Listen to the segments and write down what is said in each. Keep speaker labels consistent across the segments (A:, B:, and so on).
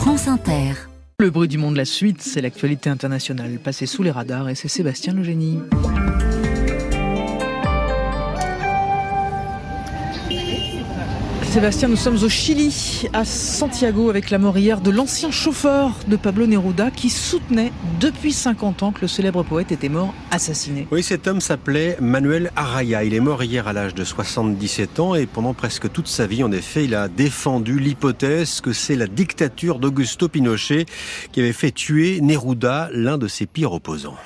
A: France Inter.
B: Le bruit du monde, la suite, c'est l'actualité internationale passée sous les radars et c'est Sébastien Legénie. Sébastien, nous sommes au Chili, à Santiago, avec la mort hier de l'ancien chauffeur de Pablo Neruda qui soutenait depuis 50 ans que le célèbre poète était mort assassiné.
C: Oui, cet homme s'appelait Manuel Araya. Il est mort hier à l'âge de 77 ans et pendant presque toute sa vie, en effet, il a défendu l'hypothèse que c'est la dictature d'Augusto Pinochet qui avait fait tuer Neruda, l'un de ses pires opposants.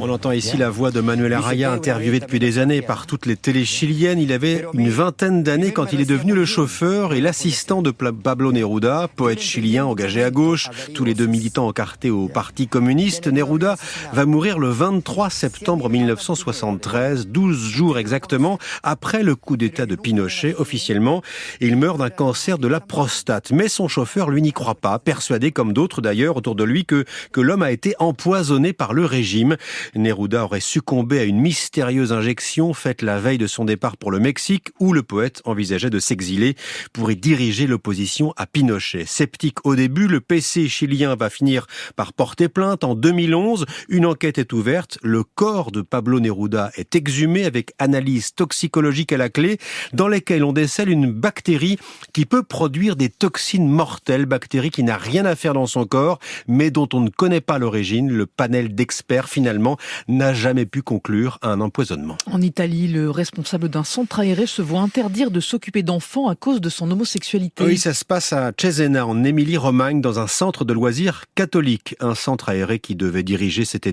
C: On entend ici la voix de Manuel Araya interviewé depuis des années par toutes les télés chiliennes. Il avait une vingtaine d'années quand il est devenu le chauffeur et l'assistant de Pablo Neruda, poète chilien engagé à gauche, tous les deux militants encartés au Parti communiste. Neruda va mourir le 23 septembre 1973, 12 jours exactement après le coup d'État de Pinochet officiellement. Il meurt d'un cancer de la prostate. Mais son chauffeur, lui, n'y croit pas, persuadé comme d'autres d'ailleurs autour de lui que l'homme a été empoisonné par le régime. Neruda aurait succombé à une mystérieuse injection faite la veille de son départ pour le Mexique, où le poète envisageait de s'exiler pour y diriger l'opposition à Pinochet. Sceptique au début, le PC chilien va finir par porter plainte. En 2011, une enquête est ouverte. Le corps de Pablo Neruda est exhumé avec analyse toxicologique à la clé, dans lesquelles on décèle une bactérie qui peut produire des toxines mortelles, bactérie qui n'a rien à faire dans son corps, mais dont on ne connaît pas l'origine. Le panel d'experts, finalement, n'a jamais pu conclure à un empoisonnement.
B: En Italie, le responsable d'un centre aéré se voit interdire de s'occuper d'enfants à cause de son homosexualité.
C: Oui, ça se passe à Cesena, en Émilie-Romagne, dans un centre de loisirs catholique. Un centre aéré que devait diriger cet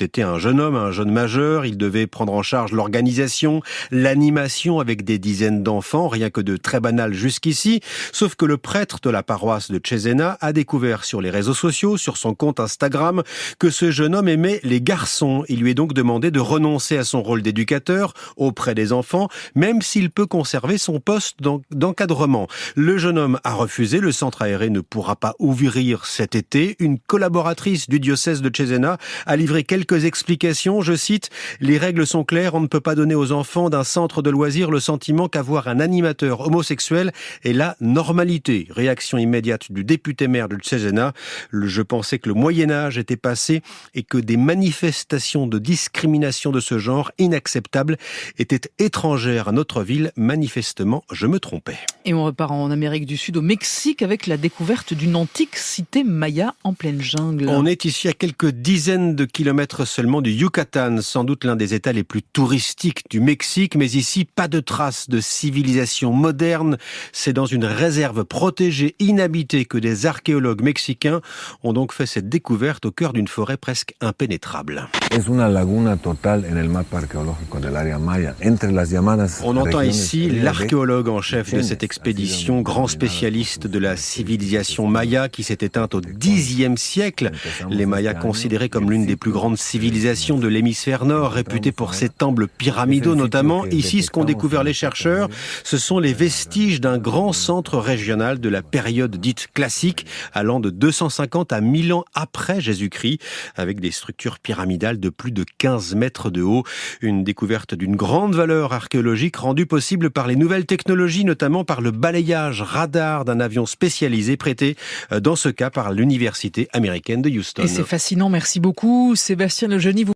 C: été un jeune majeur. Il devait prendre en charge l'organisation, l'animation avec des dizaines d'enfants, rien que de très banal jusqu'ici. Sauf que le prêtre de la paroisse de Cesena a découvert sur les réseaux sociaux, sur son compte Instagram, que ce jeune homme aimait les garçons. Il lui est donc demandé de renoncer à son rôle d'éducateur auprès des enfants, même s'il peut conserver son poste d'encadrement. Le jeune homme a refusé. Le centre aéré ne pourra pas ouvrir cet été. Une collaboratrice du diocèse de Cesena a livré quelques explications. Je cite: « Les règles sont claires. On ne peut pas donner aux enfants d'un centre de loisirs le sentiment qu'avoir un animateur homosexuel est la normalité. » Réaction immédiate du député maire de Cesena. Je pensais que le Moyen-Âge était passé et que des manifestations de discrimination de ce genre, inacceptables, étaient étrangères à notre ville. Manifestement, je me trompais.
B: Et on repart en Amérique du Sud, au Mexique, avec la découverte d'une antique cité maya en pleine jungle.
C: On est ici à quelques dizaines de kilomètres seulement du Yucatan, sans doute l'un des États les plus touristiques du Mexique, mais ici, pas de traces de civilisation moderne. C'est dans une réserve protégée, inhabitée, que des archéologues mexicains ont donc fait cette découverte au cœur d'une forêt presque impénétrable. On entend ici l'archéologue en chef de cette expédition, grand spécialiste de la civilisation maya qui s'est éteinte au Xe siècle. Les Mayas considérés comme l'une des plus grandes civilisations de l'hémisphère nord, réputée pour ses temples pyramidaux notamment. Ici, ce qu'ont découvert les chercheurs, ce sont les vestiges d'un grand centre régional de la période dite classique, allant de 250 à 1000 ans après Jésus-Christ, avec des structures pyramidales de plus de 15 mètres de haut. Une découverte d'une grande valeur archéologique rendue possible par les nouvelles technologies, notamment par le balayage radar d'un avion spécialisé prêté, dans ce cas, par l'université américaine de Houston.
B: Et c'est fascinant, merci beaucoup Sébastien Legénie.